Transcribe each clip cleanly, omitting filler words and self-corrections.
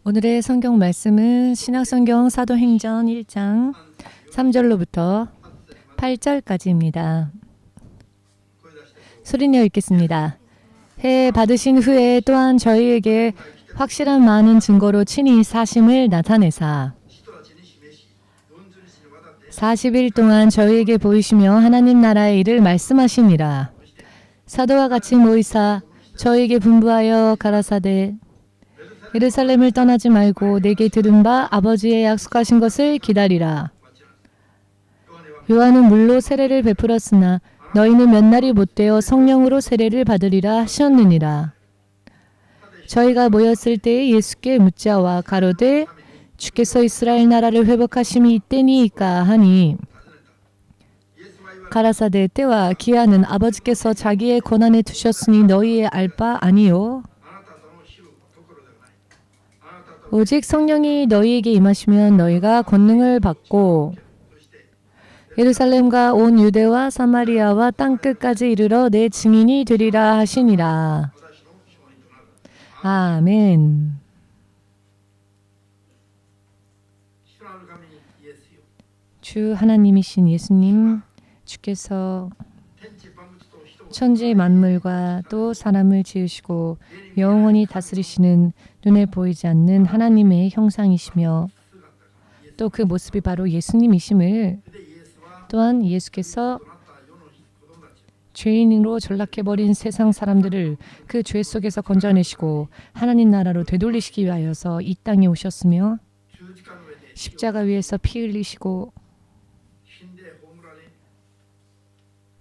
오늘의 성경 말씀은 신약성경 사도행전 1장 3절로부터 8절까지입니다. 소리내어 읽겠습니다. 해 받으신 후에 또한 저희에게 확실한 많은 증거로 친히 사심을 나타내사 40일 동안 저희에게 보이시며 하나님 나라의 일을 말씀하시니라. 사도와 같이 모이사 저희에게 분부하여 가라사대 예루살렘을 떠나지 말고 내게 들은 바 아버지의 약속하신 것을 기다리라. 요한은 물로 세례를 베풀었으나 너희는 몇 날이 못되어 성령으로 세례를 받으리라 하셨느니라. 저희가 모였을 때에 예수께 묻자와 가로되 주께서 이스라엘 나라를 회복하심이 이때니이까 하니 가라사대 때와 기한은 아버지께서 자기의 권한에 두셨으니 너희의 알 바 아니요 오직 성령이 너희에게 임하시면 너희가 권능을 받고 예루살렘과 온 유대와 사마리아와 땅끝까지 이르러 내 증인이 되리라 하시니라. 아멘. 주 하나님이신 예수님, 주께서 천지 만물과 또 사람을 지으시고 영원히 다스리시는 눈에 보이지 않는 하나님의 형상이시며 또 그 모습이 바로 예수님이심을 또한 예수께서 죄인으로 전락해버린 세상 사람들을 그 죄 속에서 건져내시고 하나님 나라로 되돌리시기 위하여서 이 땅에 오셨으며 십자가 위에서 피 흘리시고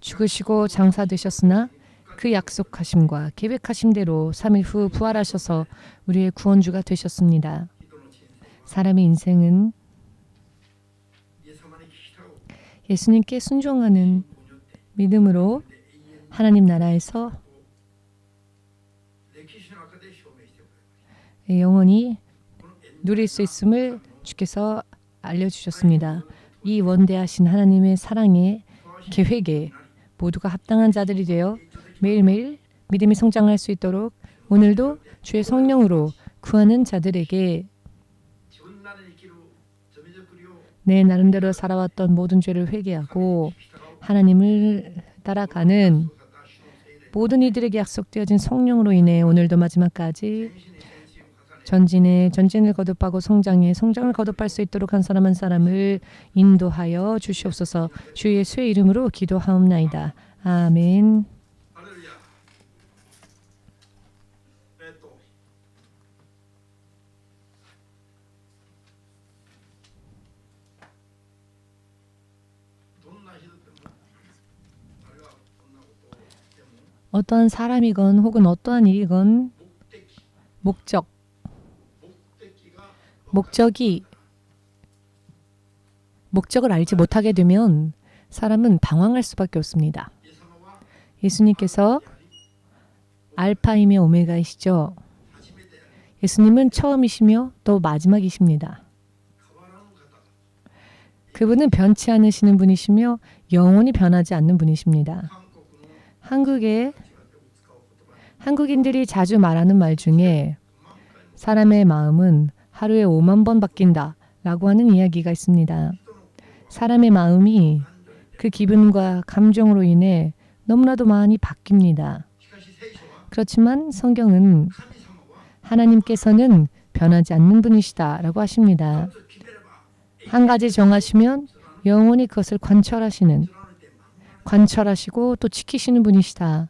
죽으시고 장사되셨으나 그 약속하심과 계획하심대로 3일 후 부활하셔서 우리의 구원주가 되셨습니다. 사람의 인생은 예수님께 순종하는 믿음으로 하나님 나라에서 영원히 누릴 수 있음을 주께서 알려주셨습니다. 이 원대하신 하나님의 사랑의 계획에 모두가 합당한 자들이 되어 매일매일 믿음이 성장할 수 있도록 오늘도 주의 성령으로 구하는 자들에게 내 나름대로 살아왔던 모든 죄를 회개하고 하나님을 따라가는 모든 이들에게 약속되어진 성령으로 인해 오늘도 마지막까지 전진을 거듭하고 성장을 거듭할 수 있도록 한 사람 한 사람을 인도하여 주시옵소서. 주 예수의 이름으로 기도하옵나이다. 아멘. 어떠한 사람이건 혹은 어떠한 일이건 목적을 알지 못하게 되면 사람은 방황할 수밖에 없습니다. 예수님께서 알파이며 오메가이시죠. 예수님은 처음이시며 또 마지막이십니다. 그분은 변치 않으시는 분이시며 영원히 변하지 않는 분이십니다. 한국인들이 자주 말하는 말 중에 사람의 마음은 하루에 5만 번 바뀐다 라고 하는 이야기가 있습니다. 사람의 마음이 그 기분과 감정으로 인해 너무나도 많이 바뀝니다. 그렇지만 성경은 하나님께서는 변하지 않는 분이시다 라고 하십니다. 한 가지 정하시면 영원히 그것을 관철하시고 또 지키시는 분이시다.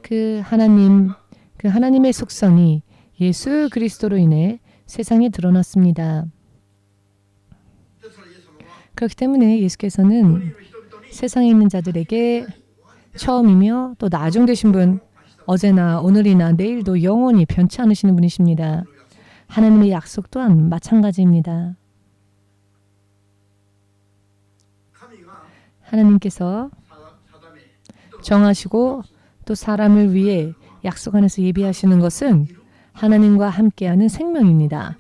그 하나님의 속성이 예수 그리스도로 인해 세상에 드러났습니다. 그렇기 때문에 예수께서는 세상에 있는 자들에게 처음이며 또 나중 되신 분, 어제나 오늘이나 내일도 영원히 변치 않으시는 분이십니다. 하나님의 약속 또한 마찬가지입니다. 하나님께서 정하시고 또 사람을 위해 약속 안에서 예비하시는 것은 하나님과 함께하는 생명입니다.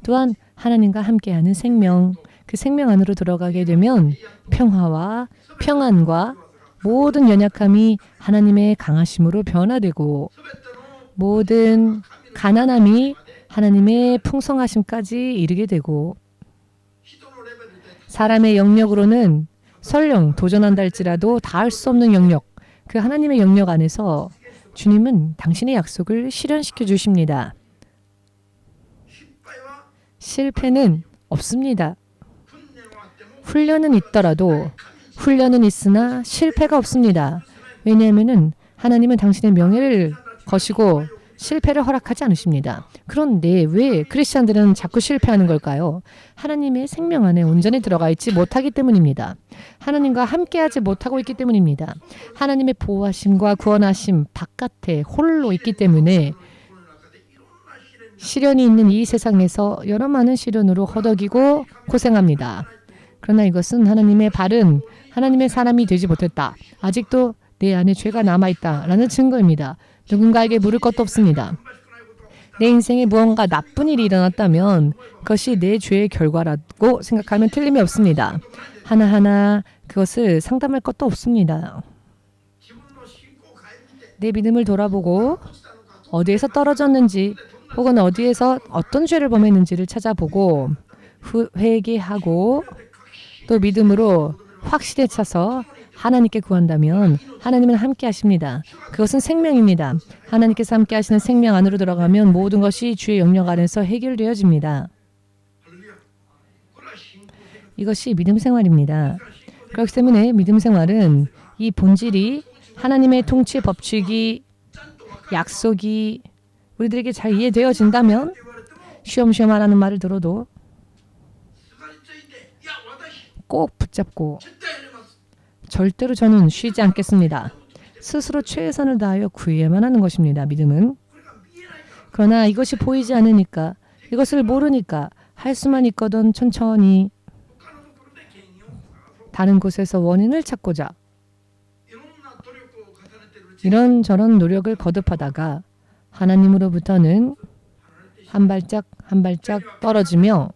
또한 하나님과 함께하는 생명, 그 생명 안으로 들어가게 되면 평화와 평안과 모든 연약함이 하나님의 강하심으로 변화되고 모든 가난함이 하나님의 풍성하심까지 이르게 되고 사람의 영역으로는 설령 도전한다 할지라도 닿을 수 없는 영역, 그 하나님의 영역 안에서 주님은 당신의 약속을 실현시켜 주십니다. 실패는 없습니다. 훈련은 있더라도 훈련은 있으나 실패가 없습니다. 왜냐하면 하나님은 당신의 명예를 거시고 실패를 허락하지 않으십니다. 그런데 왜 크리스찬들은 자꾸 실패하는 걸까요? 하나님의 생명 안에 온전히 들어가 있지 못하기 때문입니다. 하나님과 함께하지 못하고 있기 때문입니다. 하나님의 보호하심과 구원하심 바깥에 홀로 있기 때문에 시련이 있는 이 세상에서 여러 많은 시련으로 허덕이고 고생합니다. 그러나 이것은 하나님의 바른 하나님의 사람이 되지 못했다. 아직도 내 안에 죄가 남아있다라는 증거입니다. 누군가에게 물을 것도 없습니다. 내 인생에 무언가 나쁜 일이 일어났다면 그것이 내 죄의 결과라고 생각하면 틀림이 없습니다. 하나하나 그것을 상담할 것도 없습니다. 내 믿음을 돌아보고 어디에서 떨어졌는지 혹은 어디에서 어떤 죄를 범했는지를 찾아보고 회개하고 또 믿음으로 확실히 차서 하나님께 구한다면 하나님은 함께 하십니다. 그것은 생명입니다. 하나님께서 함께 하시는 생명 안으로 들어가면 모든 것이 주의 영역 안에서 해결되어집니다. 이것이 믿음 생활입니다. 그렇기 때문에 믿음 생활은 이 본질이 하나님의 통치 법칙이 약속이 우리들에게 잘 이해되어진다면 쉬엄쉬엄 하라는 말을 들어도 꼭 붙잡고 절대로 저는 쉬지 않겠습니다. 스스로 최선을 다하여 구해야만 하는 것입니다. 믿음은. 그러나 이것이 보이지 않으니까 이것을 모르니까 할 수만 있거든 천천히 다른 곳에서 원인을 찾고자 이런저런 노력을 거듭하다가 하나님으로부터는 한 발짝 한 발짝 떨어지며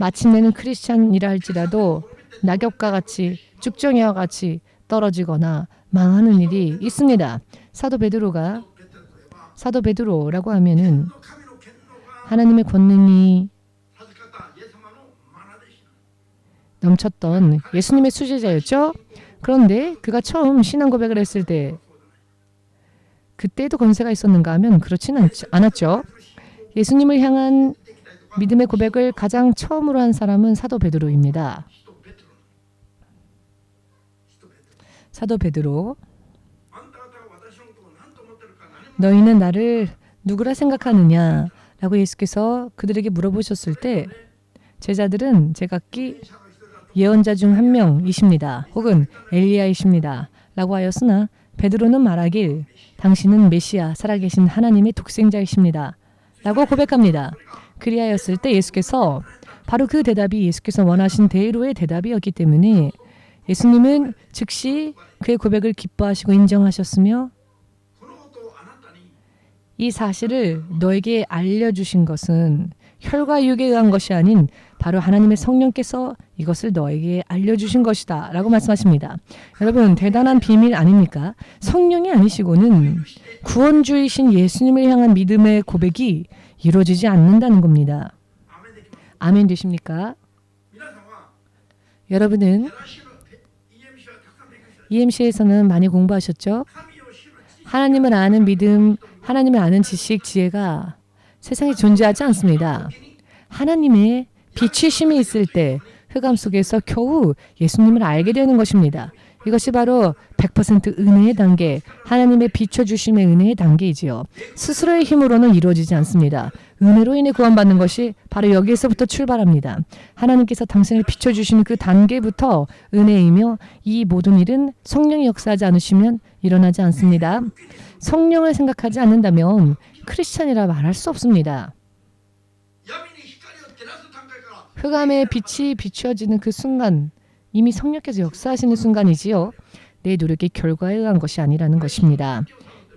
마침내는 크리스찬이라 할지라도 낙엽과 같이 쭉정이와 같이 떨어지거나 망하는 일이 있습니다. 사도 베드로라고 하면은 하나님의 권능이 넘쳤던 예수님의 수제자였죠. 그런데 그가 처음 신앙 고백을 했을 때 그때도 권세가 있었는가 하면 그렇지는 않았죠. 예수님을 향한 믿음의 고백을 가장 처음으로 한 사람은 사도 베드로입니다. 사도 베드로, 너희는 나를 누구라 생각하느냐? 라고 예수께서 그들에게 물어보셨을 때 제자들은 제각기 예언자 중 한 명이십니다. 혹은 엘리야이십니다. 라고 하였으나 베드로는 말하길 당신은 메시아 살아계신 하나님의 독생자이십니다. 라고 고백합니다. 그리하였을 때 예수께서 바로 그 대답이 예수께서 원하신 대로의 대답이었기 때문에 예수님은 즉시 그의 고백을 기뻐하시고 인정하셨으며 이 사실을 너에게 알려주신 것은 혈과 육에 의한 것이 아닌 바로 하나님의 성령께서 이것을 너에게 알려주신 것이다 라고 말씀하십니다. 여러분 대단한 비밀 아닙니까? 성령이 아니시고는 구원주이신 예수님을 향한 믿음의 고백이 이루어지지 않는다는 겁니다. 아멘 되십니까? 여러분은 EMC에서는 많이 공부하셨죠? 하나님을 아는 믿음, 하나님을 아는 지식, 지혜가 세상에 존재하지 않습니다. 하나님의 빛이심이 있을 때 흑암 속에서 겨우 예수님을 알게 되는 것입니다. 이것이 바로 100% 은혜의 단계, 하나님의 비춰주심의 은혜의 단계이지요. 스스로의 힘으로는 이루어지지 않습니다. 은혜로 인해 구원받는 것이 바로 여기에서부터 출발합니다. 하나님께서 당신을 비춰주시는 그 단계부터 은혜이며 이 모든 일은 성령이 역사하지 않으시면 일어나지 않습니다. 성령을 생각하지 않는다면 크리스찬이라 말할 수 없습니다. 흑암의 빛이 비추어지는 그 순간 이미 성령께서 역사하시는 순간이지요. 내 노력의 결과에 의한 것이 아니라는 것입니다.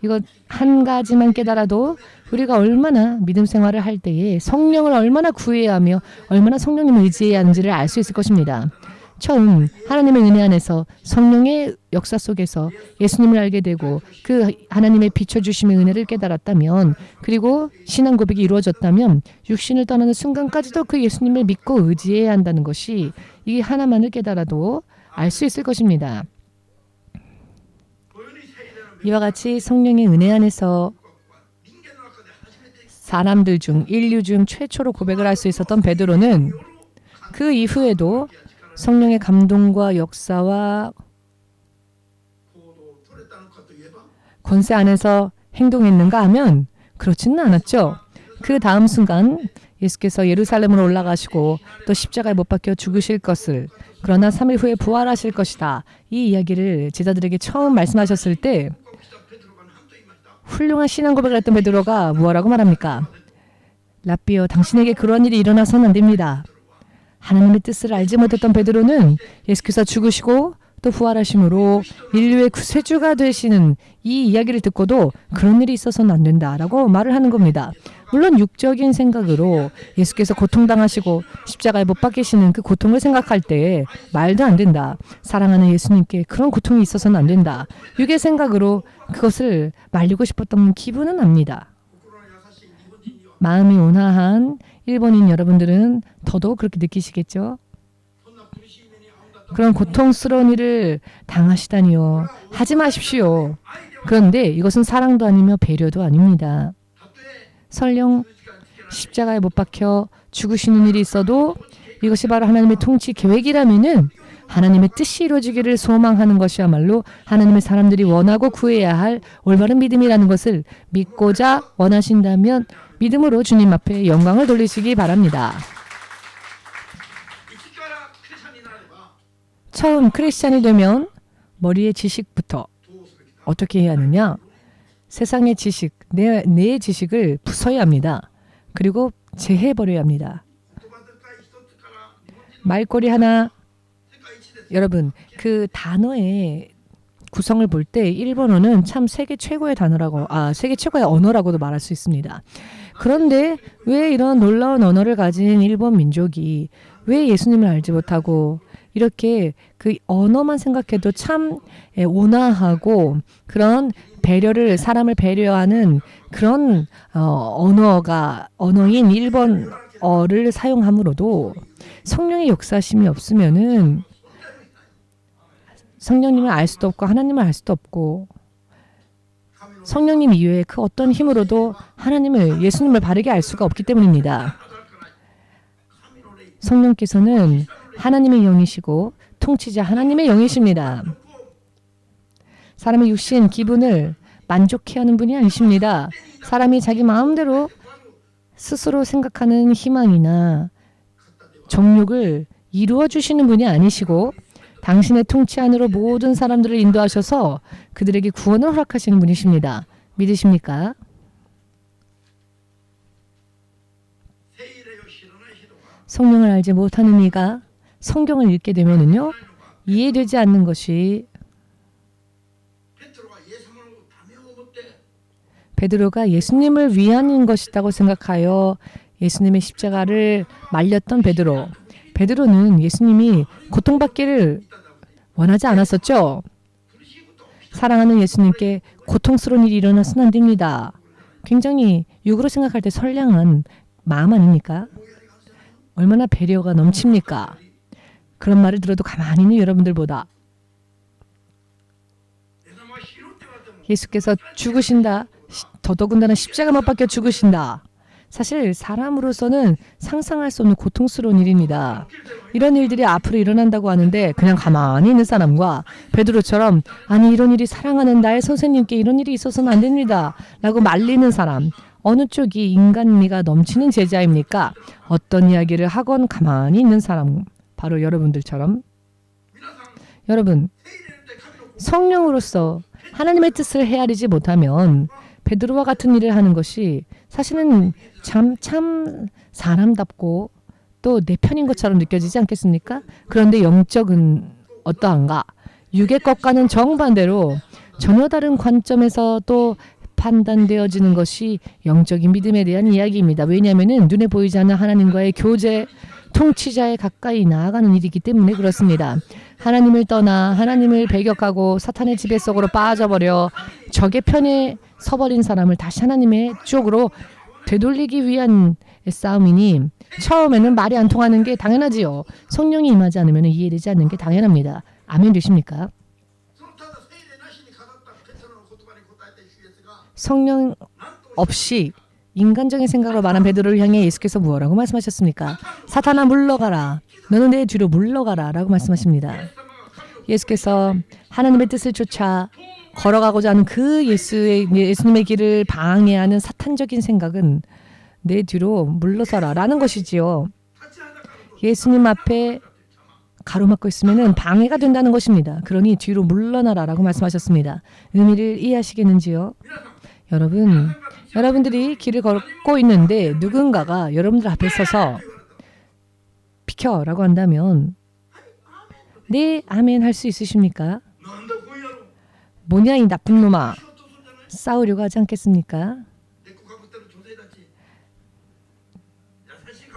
이것 한 가지만 깨달아도 우리가 얼마나 믿음 생활을 할 때에 성령을 얼마나 구해야 하며 얼마나 성령님을 의지해야 하는지를 알 수 있을 것입니다. 처음 하나님의 은혜 안에서 성령의 역사 속에서 예수님을 알게 되고 그 하나님의 비춰주심의 은혜를 깨달았다면, 그리고 신앙 고백이 이루어졌다면 육신을 떠나는 순간까지도 그 예수님을 믿고 의지해야 한다는 것이, 이 하나만을 깨달아도 알 수 있을 것입니다. 이와 같이 성령의 은혜 안에서 사람들 중, 인류 중 최초로 고백을 할 수 있었던 베드로는 그 이후에도 성령의 감동과 역사와 권세 안에서 행동했는가 하면 그렇지는 않았죠. 그 다음 순간 예수께서 예루살렘으로 올라가시고 또 십자가에 못 박혀 죽으실 것을, 그러나 3일 후에 부활하실 것이다, 이 이야기를 제자들에게 처음 말씀하셨을 때 훌륭한 신앙 고백을 했던 베드로가 뭐라고 말합니까? 랍비여, 당신에게 그러한 일이 일어나서는 안 됩니다. 하나님의 뜻을 알지 못했던 베드로는 예수께서 죽으시고 또 부활하심으로 인류의 구세주가 되시는 이 이야기를 듣고도 그런 일이 있어서는 안 된다라고 말을 하는 겁니다. 물론 육적인 생각으로 예수께서 고통당하시고 십자가에 못 박히시는 그 고통을 생각할 때 말도 안 된다. 사랑하는 예수님께 그런 고통이 있어서는 안 된다. 육의 생각으로 그것을 말리고 싶었던 기분은 압니다. 마음이 온화한 일본인 여러분들은 더더욱 그렇게 느끼시겠죠? 그런 고통스러운 일을 당하시다니요. 하지 마십시오. 그런데 이것은 사랑도 아니며 배려도 아닙니다. 설령 십자가에 못 박혀 죽으시는 일이 있어도 이것이 바로 하나님의 통치 계획이라면은 하나님의 뜻이 이루어지기를 소망하는 것이야말로 하나님의 사람들이 원하고 구해야 할 올바른 믿음이라는 것을 믿고자 원하신다면 믿음으로 주님 앞에 영광을 돌리시기 바랍니다. 처음 크리스찬이 되면 머리의 지식부터 어떻게 해야 하느냐? 세상의 지식, 내 지식을 부숴야 합니다. 그리고 제해버려야 합니다. 말꼬리 하나, 여러분 그 단어의 구성을 볼 때 일본어는 참 세계 최고의 단어라고, 세계 최고의 언어라고도 말할 수 있습니다. 그런데 왜 이런 놀라운 언어를 가진 일본 민족이 왜 예수님을 알지 못하고 이렇게 그 언어만 생각해도 참 온화하고 그런 배려를, 사람을 배려하는 그런 언어인 일본어를 사용함으로도 성령의 역사심이 없으면은 성령님을 알 수도 없고 하나님을 알 수도 없고, 성령님 이외에 그 어떤 힘으로도 하나님을, 예수님을 바르게 알 수가 없기 때문입니다. 성령께서는 하나님의 영이시고 통치자 하나님의 영이십니다. 사람의 육신, 기분을 만족해 하는 분이 아니십니다. 사람이 자기 마음대로 스스로 생각하는 희망이나 정욕을 이루어 주시는 분이 아니시고 당신의 통치 안으로 모든 사람들을 인도하셔서 그들에게 구원을 허락하시는 분이십니다. 믿으십니까? 성령을 알지 못하는 이가 성경을 읽게 되면은요, 이해되지 않는 것이, 베드로가 예수님을 위한 것이라고 생각하여 예수님의 십자가를 말렸던 베드로는 예수님이 고통받기를 원하지 않았었죠. 사랑하는 예수님께 고통스러운 일이 일어나서는 안 됩니다. 굉장히 육으로 생각할 때 선량한 마음 아닙니까? 얼마나 배려가 넘칩니까? 그런 말을 들어도 가만히 있는 여러분들보다 예수께서 죽으신다, 더더군다나 십자가 못 박혀 죽으신다. 사실 사람으로서는 상상할 수 없는 고통스러운 일입니다. 이런 일들이 앞으로 일어난다고 하는데 그냥 가만히 있는 사람과 베드로처럼 아니 이런 일이 사랑하는 나의 선생님께 이런 일이 있어서는 안 됩니다 라고 말리는 사람, 어느 쪽이 인간미가 넘치는 제자입니까? 어떤 이야기를 하건 가만히 있는 사람, 바로 여러분들처럼. 여러분, 성령으로서 하나님의 뜻을 헤아리지 못하면 베드로와 같은 일을 하는 것이 사실은 참 사람답고 또 내 편인 것처럼 느껴지지 않겠습니까? 그런데 영적은 어떠한가? 육의 것과는 정반대로 전혀 다른 관점에서 또 판단되어지는 것이 영적인 믿음에 대한 이야기입니다. 왜냐하면 눈에 보이지 않는 하나님과의 교제, 통치자에 가까이 나아가는 일이기 때문에 그렇습니다. 하나님을 떠나 하나님을 배격하고 사탄의 지배 속으로 빠져버려 적의 편에 서버린 사람을 다시 하나님의 쪽으로 되돌리기 위한 싸움이니 처음에는 말이 안 통하는 게 당연하지요. 성령이 임하지 않으면 이해되지 않는 게 당연합니다. 아멘 되십니까? 성령 없이 인간적인 생각으로 말한 베드로를 향해 예수께서 무엇라고 말씀하셨습니까? 사탄아 물러가라. 너는 내 뒤로 물러가라 라고 말씀하십니다. 예수께서 하나님의 뜻을 쫓아 걸어가고자 하는 그 예수님의 길을 방해하는 사탄적인 생각은 내 뒤로 물러서라 라는 것이지요. 예수님 앞에 가로막고 있으면 방해가 된다는 것입니다. 그러니 뒤로 물러나라 라고 말씀하셨습니다. 의미를 이해하시겠는지요? 여러분들이 길을 걷고 있는데 누군가가 여러분들 앞에 서서 비켜 라고 한다면 네 아멘 할 수 있으십니까? 뭐냐 이 나쁜 놈아, 싸우려고 하지 않겠습니까?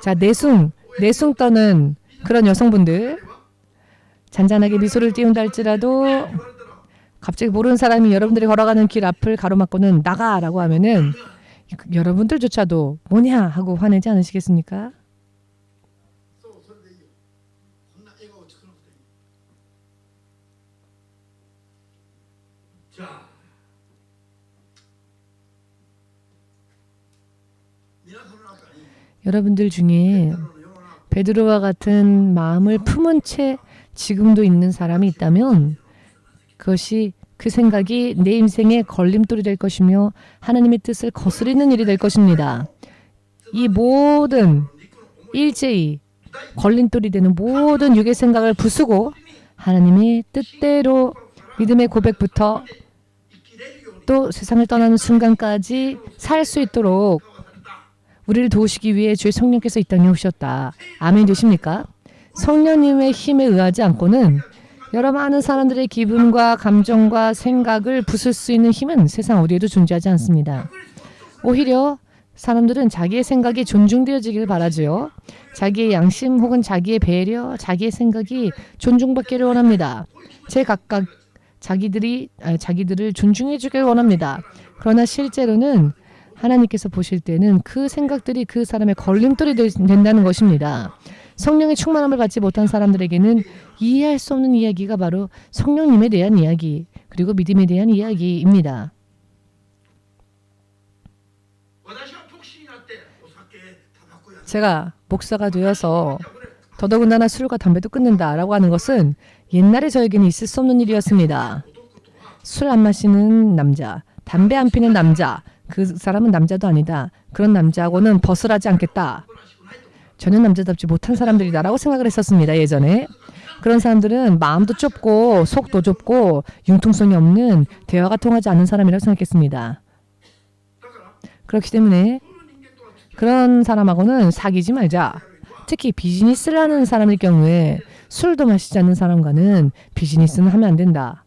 자, 내숭 떠는 그런 여성분들, 잔잔하게 미소를 띄운다 할지라도 갑자기 모르는 사람이 여러분들이 걸어가는 길 앞을 가로막고는 나가라고 하면은 여러분들조차도 뭐냐 하고 화내지 않으시겠습니까? 여러분들 중에 베드로와 같은 마음을 품은 채 지금도 있는 사람이 있다면 그것이 그 생각이 내 인생의 걸림돌이 될 것이며 하나님의 뜻을 거스르는 일이 될 것입니다. 이 모든 일제히 걸림돌이 되는 모든 육의 생각을 부수고 하나님의 뜻대로 믿음의 고백부터 또 세상을 떠나는 순간까지 살 수 있도록 우리를 도우시기 위해 주의 성령께서 이 땅에 오셨다. 아멘 되십니까? 성령님의 힘에 의하지 않고는 여러 많은 사람들의 기분과 감정과 생각을 부술 수 있는 힘은 세상 어디에도 존재하지 않습니다. 오히려 사람들은 자기의 생각이 존중되어지길 바라지요. 자기의 양심 혹은 자기의 배려, 자기의 생각이 존중받기를 원합니다. 제각각 자기들을 존중해 주길 원합니다. 그러나 실제로는 하나님께서 보실 때는 그 생각들이 그 사람의 걸림돌이 된다는 것입니다. 성령의 충만함을 받지 못한 사람들에게는 이해할 수 없는 이야기가 바로 성령님에 대한 이야기, 그리고 믿음에 대한 이야기입니다. 제가 목사가 되어서 더더군다나 술과 담배도 끊는다라고 하는 것은 옛날에 저에게는 있을 수 없는 일이었습니다. 술 안 마시는 남자, 담배 안 피는 남자, 그 사람은 남자도 아니다. 그런 남자하고는 벗을하지 않겠다. 전혀 남자답지 못한 사람들이다라고 생각을 했었습니다. 예전에. 그런 사람들은 마음도 좁고 속도 좁고 융통성이 없는, 대화가 통하지 않는 사람이라고 생각했습니다. 그렇기 때문에 그런 사람하고는 사귀지 말자. 특히 비즈니스를 하는 사람일 경우에 술도 마시지 않는 사람과는 비즈니스는 하면 안 된다.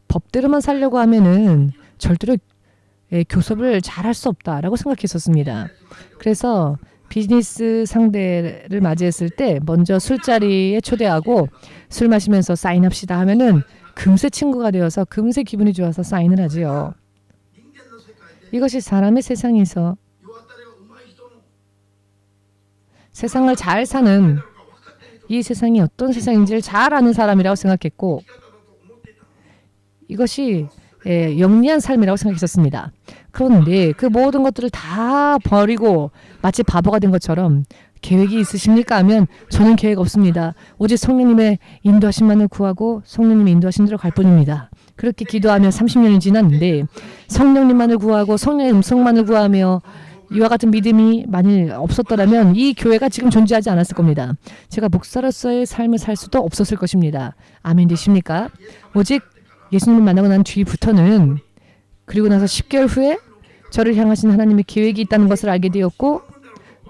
법대로만 살려고 하면은 절대로 교섭을 잘 할 수 없다라고 생각했었습니다. 그래서 비즈니스 상대를 맞이했을 때 먼저 술자리에 초대하고 술 마시면서 사인합시다 하면은 금세 친구가 되어서 금세 기분이 좋아서 사인을 하지요. 이것이 사람의 세상에서 세상을 잘 사는, 이 세상이 어떤 세상인지를 잘 아는 사람이라고 생각했고, 이것이 영리한 삶이라고 생각했었습니다. 그런데 그 모든 것들을 다 버리고 마치 바보가 된 것처럼 계획이 있으십니까? 하면 저는 계획 없습니다. 오직 성령님의 인도하심만을 구하고 성령님의 인도하신 대로 갈 뿐입니다. 그렇게 기도하며 30년이 지났는데 성령님만을 구하고 성령의 음성만을 구하며 이와 같은 믿음이 만일 없었더라면 이 교회가 지금 존재하지 않았을 겁니다. 제가 목사로서의 삶을 살 수도 없었을 것입니다. 아멘 되십니까? 오직 예수님을 만나고 난 뒤부터는, 그리고 나서 10개월 후에 저를 향하신 하나님의 계획이 있다는 것을 알게 되었고,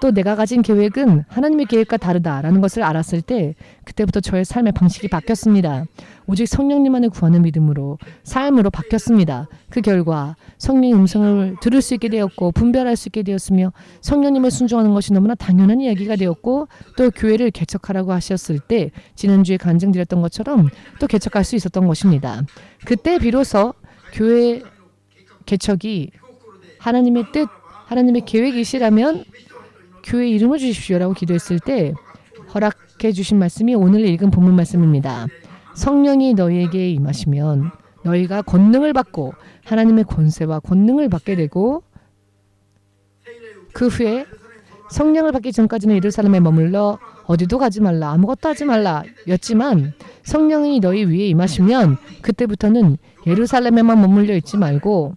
또 내가 가진 계획은 하나님의 계획과 다르다라는 것을 알았을 때 그때부터 저의 삶의 방식이 바뀌었습니다. 오직 성령님만을 구하는 믿음으로 삶으로 바뀌었습니다. 그 결과 성령의 음성을 들을 수 있게 되었고 분별할 수 있게 되었으며 성령님을 순종하는 것이 너무나 당연한 이야기가 되었고 또 교회를 개척하라고 하셨을 때 지난주에 간증드렸던 것처럼 또 개척할 수 있었던 것입니다. 그때 비로소 교회 개척이 하나님의 뜻, 하나님의 계획이시라면 교회 이름을 주십시오라고 기도했을 때 허락해 주신 말씀이 오늘 읽은 본문 말씀입니다. 성령이 너희에게 임하시면 너희가 권능을 받고 하나님의 권세와 권능을 받게 되고 그 후에 성령을 받기 전까지는 예루살렘에 머물러 어디도 가지 말라 아무것도 하지 말라 였지만 성령이 너희 위에 임하시면 그때부터는 예루살렘에만 머물러 있지 말고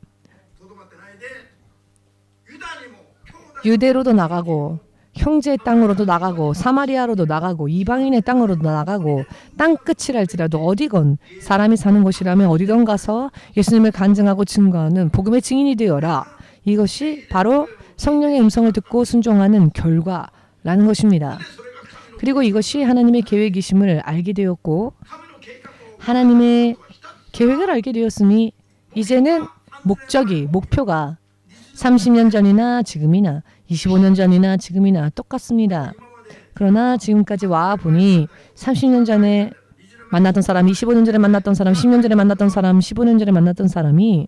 유대로도 나가고 형제의 땅으로도 나가고 사마리아로도 나가고 이방인의 땅으로도 나가고 땅끝이랄지라도 어디건 사람이 사는 곳이라면 어디든 가서 예수님을 간증하고 증거하는 복음의 증인이 되어라. 이것이 바로 성령의 음성을 듣고 순종하는 결과라는 것입니다. 그리고 이것이 하나님의 계획이심을 알게 되었고 하나님의 계획을 알게 되었으니 이제는 목표가 30년 전이나 지금이나 25년 전이나 지금이나 똑같습니다. 그러나 지금까지 와 보니 30년 전에 만났던 사람, 25년 전에 만났던 사람, 10년 전에 만났던 사람, 15년 전에 만났던 사람이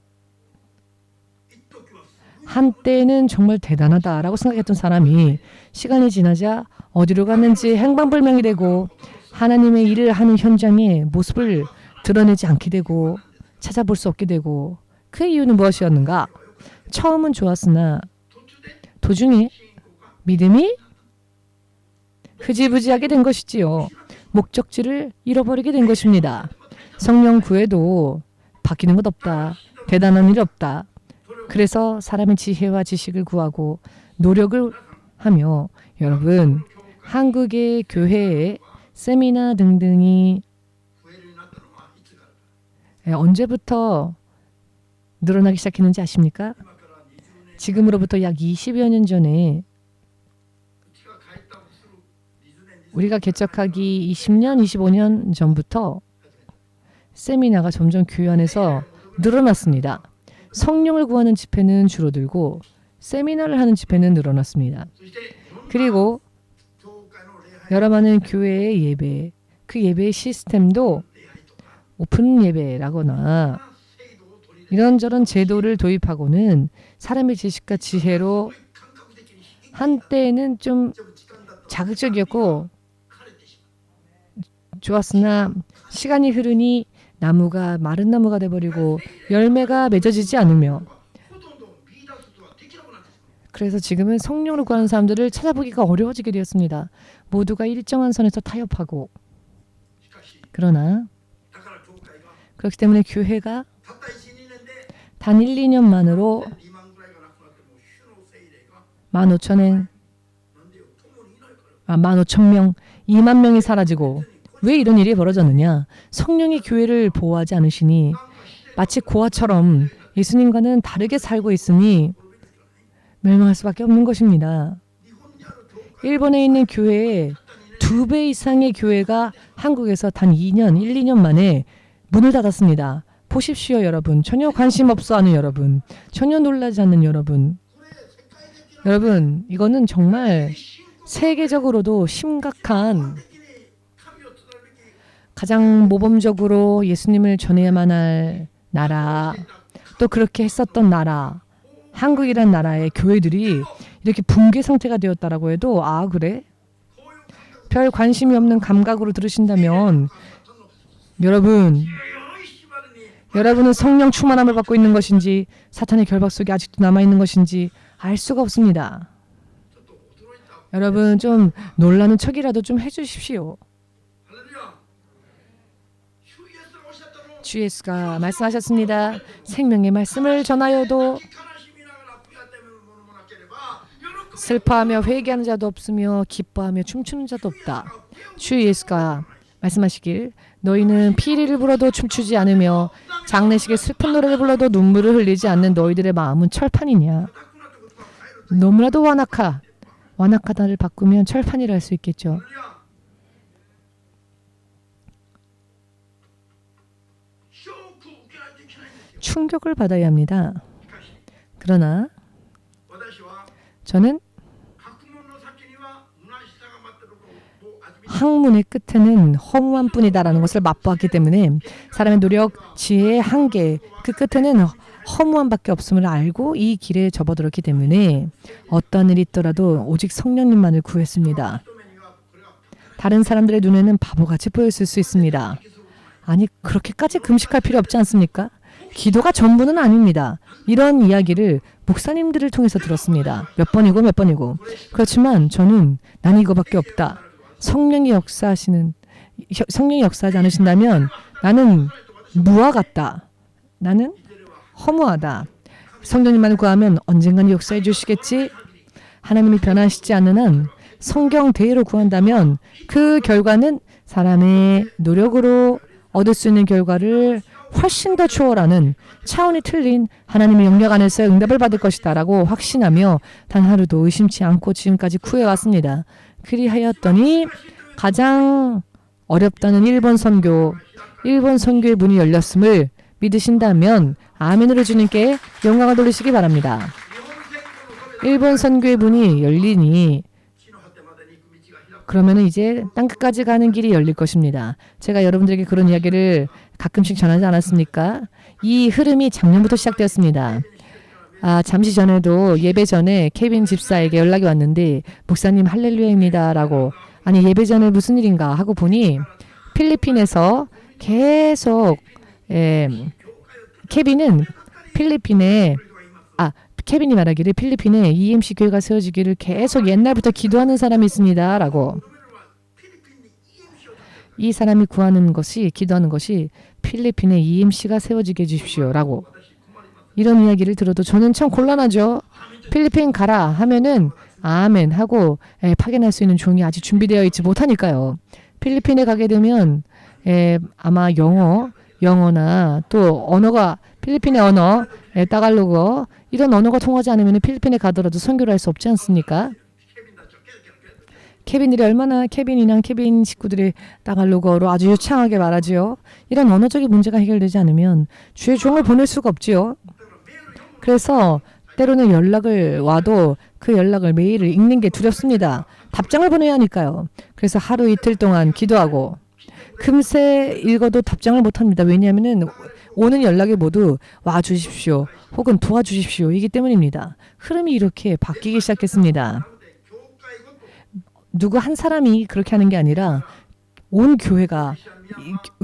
한때는 정말 대단하다라고 생각했던 사람이 시간이 지나자 어디로 갔는지 행방불명이 되고 하나님의 일을 하는 현장의 모습을 드러내지 않게 되고 찾아볼 수 없게 되고 그 이유는 무엇이었는가? 처음은 좋았으나 도중에 믿음이 흐지부지하게 된 것이지요. 목적지를 잃어버리게 된 것입니다. 성령 구해도 바뀌는 것 없다. 대단한 일 없다. 그래서 사람의 지혜와 지식을 구하고 노력을 하며 여러분 한국의 교회에 세미나 등등이 언제부터 늘어나기 시작했는지 아십니까? 지금으로부터 약 20여 년 전에 우리가 개척하기 20년, 25년 전부터 세미나가 점점 교회 안에서 늘어났습니다. 성령을 구하는 집회는 줄어들고 세미나를 하는 집회는 늘어났습니다. 그리고 여러 많은 교회의 예배, 그 예배의 시스템도 오픈 예배라거나 이런저런 제도를 도입하고는 사람의 지식과 지혜로 한때는 좀 자극적이었고 좋았으나 시간이 흐르니 나무가 마른 나무가 돼버리고 열매가 맺어지지 않으며 그래서 지금은 성령을 구하는 사람들을 찾아보기가 어려워지게 되었습니다. 모두가 일정한 선에서 타협하고 그러나 그렇기 때문에 교회가 단 1, 2년만으로 15,000명, 2만 명이 사라지고 왜 이런 일이 벌어졌느냐? 성령이 교회를 보호하지 않으시니 마치 고아처럼 예수님과는 다르게 살고 있으니 멸망할 수밖에 없는 것입니다. 일본에 있는 교회의 2배 이상의 교회가 한국에서 단 2년, 1, 2년 만에 문을 닫았습니다. 보십시오 여러분. 전혀 관심 없어하는 여러분. 전혀 놀라지 않는 여러분. 여러분 이거는 정말 세계적으로도 심각한 가장 모범적으로 예수님을 전해야만 할 나라 또 그렇게 했었던 나라 한국이란 나라의 교회들이 이렇게 붕괴 상태가 되었다라고 해도 아 그래? 별 관심이 없는 감각으로 들으신다면 여러분은 성령 충만함을 받고 있는 것인지 사탄의 결박 속에 아직도 남아있는 것인지 알 수가 없습니다. 여러분 좀 놀라는 척이라도 좀 해주십시오. 주 예수가 말씀하셨습니다. 생명의 말씀을 전하여도 슬퍼하며 회개하는 자도 없으며 기뻐하며 춤추는 자도 없다. 주 예수가 말씀하시길 너희는 피리를 불어도 춤추지 않으며 장례식에 슬픈 노래를 불러도 눈물을 흘리지 않는 너희들의 마음은 철판이냐. 너무나도 완악하 완악하다를 바꾸면 철판이라 할 수 있겠죠. 충격을 받아야 합니다. 그러나 저는 학문의 끝에는 허무한 뿐이다라는 것을 맛보았기 때문에 사람의 노력, 지혜의 한계, 그 끝에는 허무함밖에 없음을 알고 이 길에 접어들었기 때문에 어떤 일이 있더라도 오직 성령님만을 구했습니다. 다른 사람들의 눈에는 바보같이 보였을 수 있습니다. 아니 그렇게까지 금식할 필요 없지 않습니까? 기도가 전부는 아닙니다. 이런 이야기를 목사님들을 통해서 들었습니다. 몇 번이고. 그렇지만 저는 난 이거밖에 없다. 성령이 역사하지 않으신다면 나는 무와 같다. 나는 허무하다. 성령님만을 구하면 언젠가는 역사해 주시겠지. 하나님이 변하시지 않는 한 성경대로 구한다면 그 결과는 사람의 노력으로 얻을 수 있는 결과를 훨씬 더 초월하는 차원이 틀린 하나님의 영역 안에서 응답을 받을 것이다 라고 확신하며 단 하루도 의심치 않고 지금까지 구해왔습니다. 그리하였더니 가장 어렵다는 일본 선교의 문이 열렸음을 믿으신다면 아멘으로 주님께 영광을 돌리시기 바랍니다. 일본 선교의 문이 열리니 그러면 이제 땅끝까지 가는 길이 열릴 것입니다. 제가 여러분들에게 그런 이야기를 가끔씩 전하지 않았습니까? 이 흐름이 작년부터 시작되었습니다. 잠시 전에도 예배 전에 케빈 집사에게 연락이 왔는데 목사님 할렐루야입니다 라고 아니 예배 전에 무슨 일인가 하고 보니 필리핀에서 계속 케빈이 말하기를 필리핀에 EMC 교회가 세워지기를 계속 옛날부터 기도하는 사람이 있습니다 라고 이 사람이 기도하는 것이 필리핀에 EMC가 세워지게 해주십시오 라고 이런 이야기를 들어도 저는 참 곤란하죠. 필리핀 가라 하면은 아멘 하고 파견할 수 있는 종이 아직 준비되어 있지 못하니까요. 필리핀에 가게 되면 아마 영어나 또 언어가 필리핀의 언어, 따갈로그 이런 언어가 통하지 않으면 필리핀에 가더라도 선교를 할 수 없지 않습니까? 케빈이랑 케빈 식구들이 따갈로그어로 아주 유창하게 말하지요. 이런 언어적인 문제가 해결되지 않으면 주의 종을 보낼 수가 없지요. 그래서 때로는 연락을 와도 그 연락을 메일을 읽는 게 두렵습니다. 답장을 보내야 하니까요. 그래서 하루 이틀 동안 기도하고 금세 읽어도 답장을 못합니다. 왜냐하면 오는 연락이 모두 와주십시오. 혹은 도와주십시오. 이기 때문입니다. 흐름이 이렇게 바뀌기 시작했습니다. 누구 한 사람이 그렇게 하는 게 아니라 온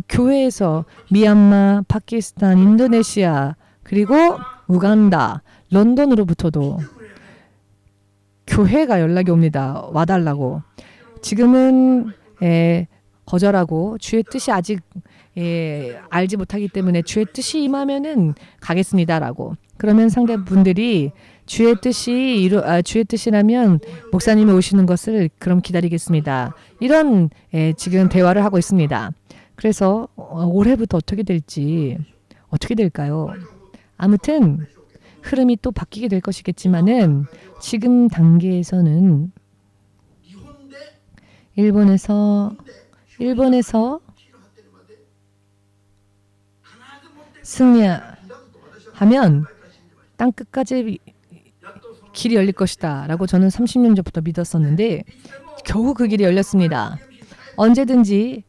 교회에서 미얀마, 파키스탄, 인도네시아 그리고 우간다, 런던으로부터도 교회가 연락이 옵니다. 와달라고. 지금은 거절하고 주의 뜻이 아직 알지 못하기 때문에 주의 뜻이 임하면은 가겠습니다라고. 그러면 상대분들이 주의 뜻이라면 목사님이 오시는 것을 그럼 기다리겠습니다. 이런 지금 대화를 하고 있습니다. 그래서 올해부터 어떻게 될까요? 아무튼 흐름이 또 바뀌게 될 것이겠지만은 지금 단계에서는 일본에서 승리하면 땅끝까지 길이 열릴 것이다 라고 저는 30년 전부터 믿었었는데 겨우 그 길이 열렸습니다. 언제든지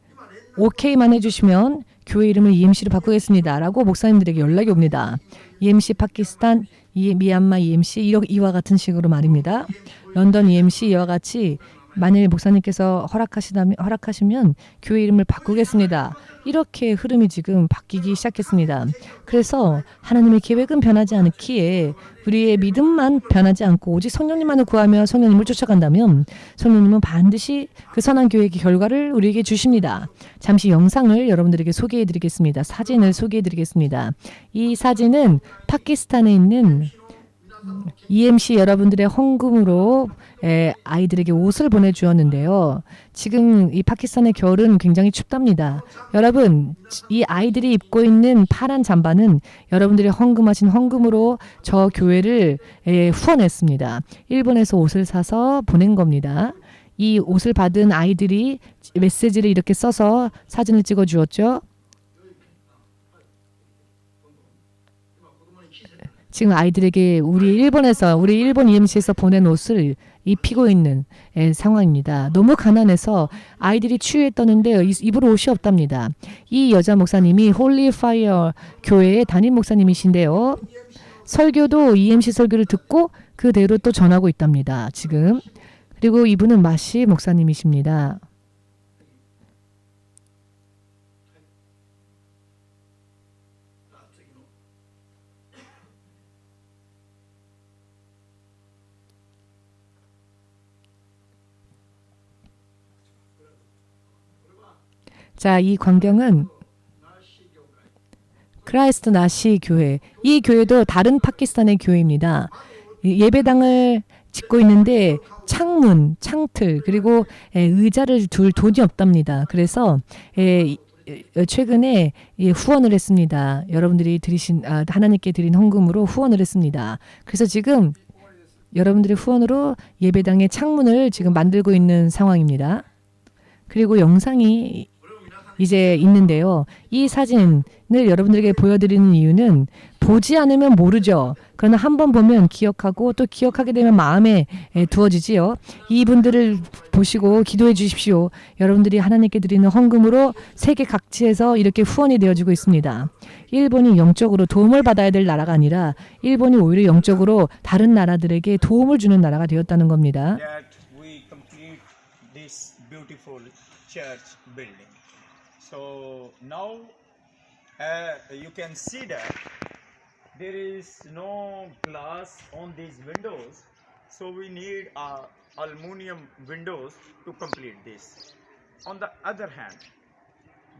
오케이만 해주시면 교회 이름을 EMC로 바꾸겠습니다 라고 목사님들에게 연락이 옵니다. EMC 파키스탄, 미얀마 EMC 이와 같은 식으로 말입니다. 런던 EMC 이와 같이 만일 목사님께서 허락하시면 교회 이름을 바꾸겠습니다. 이렇게 흐름이 지금 바뀌기 시작했습니다. 그래서 하나님의 계획은 변하지 않기에 우리의 믿음만 변하지 않고 오직 성령님만을 구하며 성령님을 쫓아간다면 성령님은 반드시 그 선한 계획의 결과를 우리에게 주십니다. 잠시 영상을 여러분들에게 소개해드리겠습니다. 사진을 소개해드리겠습니다. 이 사진은 파키스탄에 있는 EMC 여러분들의 헌금으로 아이들에게 옷을 보내주었는데요. 지금 이 파키스탄의 겨울은 굉장히 춥답니다. 여러분, 이 아이들이 입고 있는 파란 잠바는 여러분들이 헌금하신 헌금으로 저 교회를 후원했습니다. 일본에서 옷을 사서 보낸 겁니다. 이 옷을 받은 아이들이 메시지를 이렇게 써서 사진을 찍어 주었죠. 지금 아이들에게 우리 일본 EMC에서 보낸 옷을 입히고 있는 상황입니다. 너무 가난해서 아이들이 추위에 떠는데 입을 옷이 없답니다. 이 여자 목사님이 홀리 파이어 교회의 담임 목사님이신데요. 설교도 EMC 설교를 듣고 그대로 또 전하고 있답니다. 지금. 그리고 이분은 마시 목사님이십니다. 자, 이 광경은 크라이스트 나시 교회. 이 교회도 다른 파키스탄의 교회입니다. 예배당을 짓고 있는데 창문, 창틀 그리고 의자를 둘 돈이 없답니다. 그래서 최근에 후원을 했습니다. 여러분들이 하나님께 드린 헌금으로 후원을 했습니다. 그래서 지금 여러분들의 후원으로 예배당의 창문을 지금 만들고 있는 상황입니다. 그리고 영상이 이제 있는데요. 이 사진을 여러분들에게 보여드리는 이유는 보지 않으면 모르죠. 그러나 한번 보면 기억하고 또 기억하게 되면 마음에 두어지지요. 이분들을 보시고 기도해 주십시오. 여러분들이 하나님께 드리는 헌금으로 세계 각지에서 이렇게 후원이 되어지고 있습니다. 일본이 영적으로 도움을 받아야 될 나라가 아니라 일본이 오히려 영적으로 다른 나라들에게 도움을 주는 나라가 되었다는 겁니다. So now you can see that there is no glass on these windows, so we need aluminum windows to complete this. On the other hand,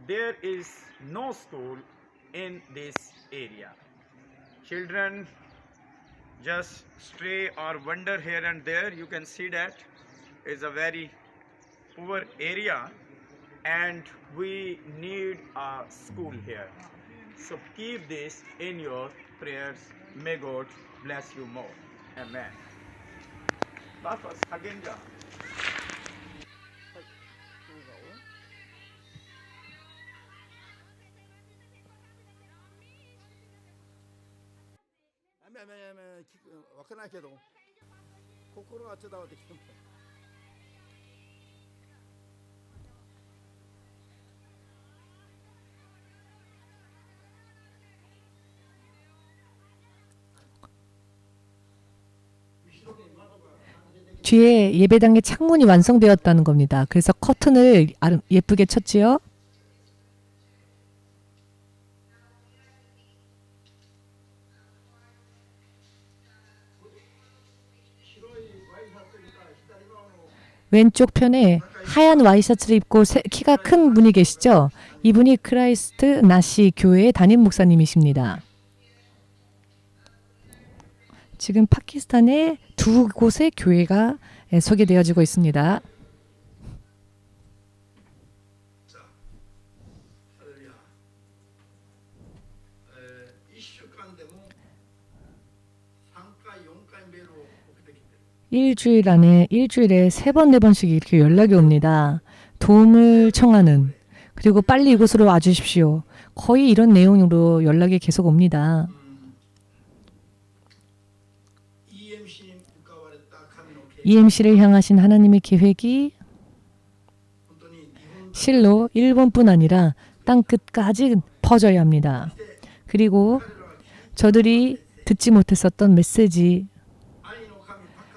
there is no school in this area. Children just stray or wander here and there. You can see that is a very poor area. And we need a school here. So keep this in your prayers. May God bless you more. Amen. 뒤에 예배당의 창문이 완성되었다는 겁니다. 그래서 커튼을 예쁘게 쳤지요. 왼쪽 편에 하얀 와이셔츠를 입고 키가 큰 분이 계시죠? 이분이 크라이스트 나시 교회의 담임 목사님이십니다. 지금 파키스탄의 두 곳의 교회가 소개되어지고 있습니다. 일주일에 3번, 4번씩 이렇게 연락이 옵니다. 도움을 청하는, 그리고 빨리 이곳으로 와주십시오. 거의 이런 내용으로 연락이 계속 옵니다. EMC를 향하신 하나님의 계획이 실로 일본뿐 아니라 땅 끝까지 퍼져야 합니다. 그리고 저들이 듣지 못했었던 메시지,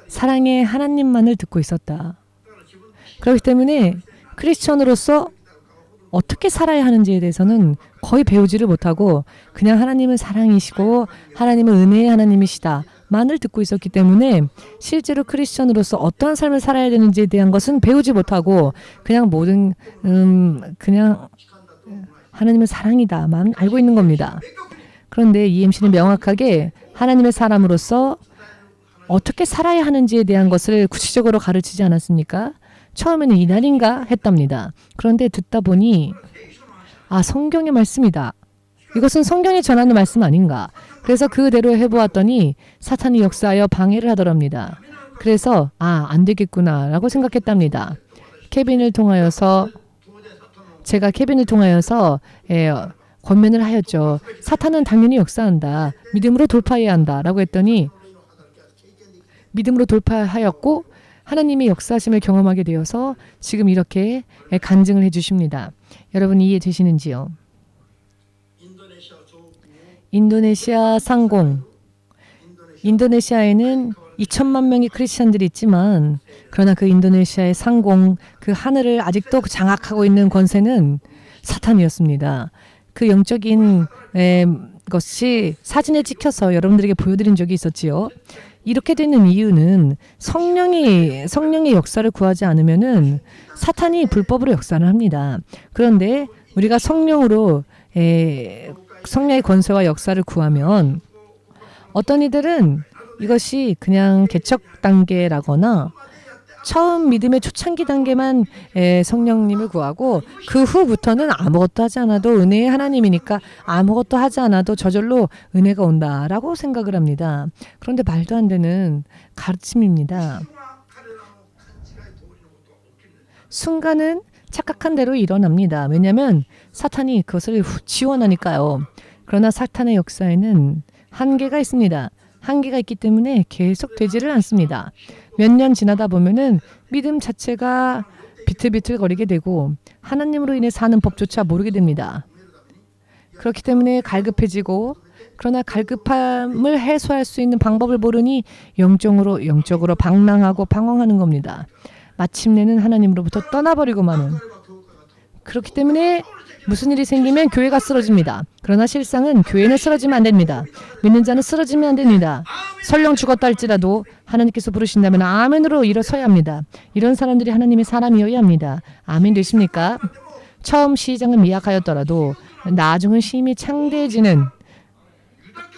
사랑의 하나님만을 듣고 있었다. 그렇기 때문에 크리스천으로서 어떻게 살아야 하는지에 대해서는 거의 배우지를 못하고 그냥 하나님은 사랑이시고 하나님은 은혜의 하나님이시다 만을 듣고 있었기 때문에 실제로 크리스천으로서 어떠한 삶을 살아야 되는지에 대한 것은 배우지 못하고 그냥 그냥 하나님은 사랑이다만 알고 있는 겁니다. 그런데 EMC는 명확하게 하나님의 사람으로서 어떻게 살아야 하는지에 대한 것을 구체적으로 가르치지 않았습니까? 처음에는 이날인가 했답니다. 그런데 듣다 보니 성경의 말씀이다. 이것은 성경이 전하는 말씀 아닌가. 그래서 그대로 해보았더니 사탄이 역사하여 방해를 하더랍니다. 그래서 안 되겠구나 라고 생각했답니다. 제가 케빈을 통하여서 권면을 하였죠. 사탄은 당연히 역사한다. 믿음으로 돌파해야 한다 라고 했더니 믿음으로 돌파하였고 하나님의 역사하심을 경험하게 되어서 지금 이렇게 간증을 해주십니다. 여러분 이해되시는지요? 인도네시아 상공. 인도네시아에는 2천만 명의 크리스천들이 있지만 그러나 그 인도네시아의 상공, 그 하늘을 아직도 장악하고 있는 권세는 사탄이었습니다. 그 영적인 것이 사진에 찍혀서 여러분들에게 보여드린 적이 있었지요. 이렇게 되는 이유는 성령의 역사를 구하지 않으면은 사탄이 불법으로 역사를 합니다. 그런데 우리가 성령의 권세와 역사를 구하면 어떤 이들은 이것이 그냥 개척 단계라거나 처음 믿음의 초창기 단계만 성령님을 구하고 그 후부터는 아무것도 하지 않아도 은혜의 하나님이니까 아무것도 하지 않아도 저절로 은혜가 온다라고 생각을 합니다. 그런데 말도 안 되는 가르침입니다. 순간은 착각한 대로 일어납니다. 왜냐하면 사탄이 그것을 지원하니까요. 그러나 사탄의 역사에는 한계가 있습니다. 한계가 있기 때문에 계속 되지를 않습니다. 몇 년 지나다 보면은 믿음 자체가 비틀비틀거리게 되고 하나님으로 인해 사는 법조차 모르게 됩니다. 그렇기 때문에 갈급해지고 그러나 갈급함을 해소할 수 있는 방법을 모르니 영적으로 방랑하고 방황하는 겁니다. 마침내는 하나님으로부터 떠나버리고 마는. 그렇기 때문에 무슨 일이 생기면 교회가 쓰러집니다. 그러나 실상은 교회는 쓰러지면 안 됩니다. 믿는 자는 쓰러지면 안 됩니다. 설령 죽었다 할지라도 하나님께서 부르신다면 아멘으로 일어서야 합니다. 이런 사람들이 하나님의 사람이어야 합니다. 아멘 되십니까? 처음 시작은 미약하였더라도 나중은 힘이 창대해지는,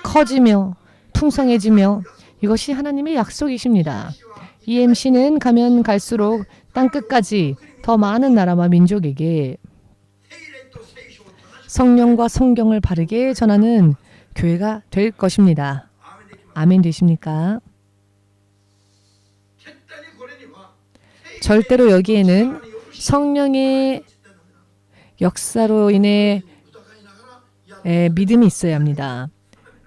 커지며 풍성해지며 이것이 하나님의 약속이십니다. EMC는 가면 갈수록 땅끝까지 더 많은 나라와 민족에게 성령과 성경을 바르게 전하는 교회가 될 것입니다. 아멘 되십니까? 절대로 여기에는 성령의 역사로 인해 믿음이 있어야 합니다.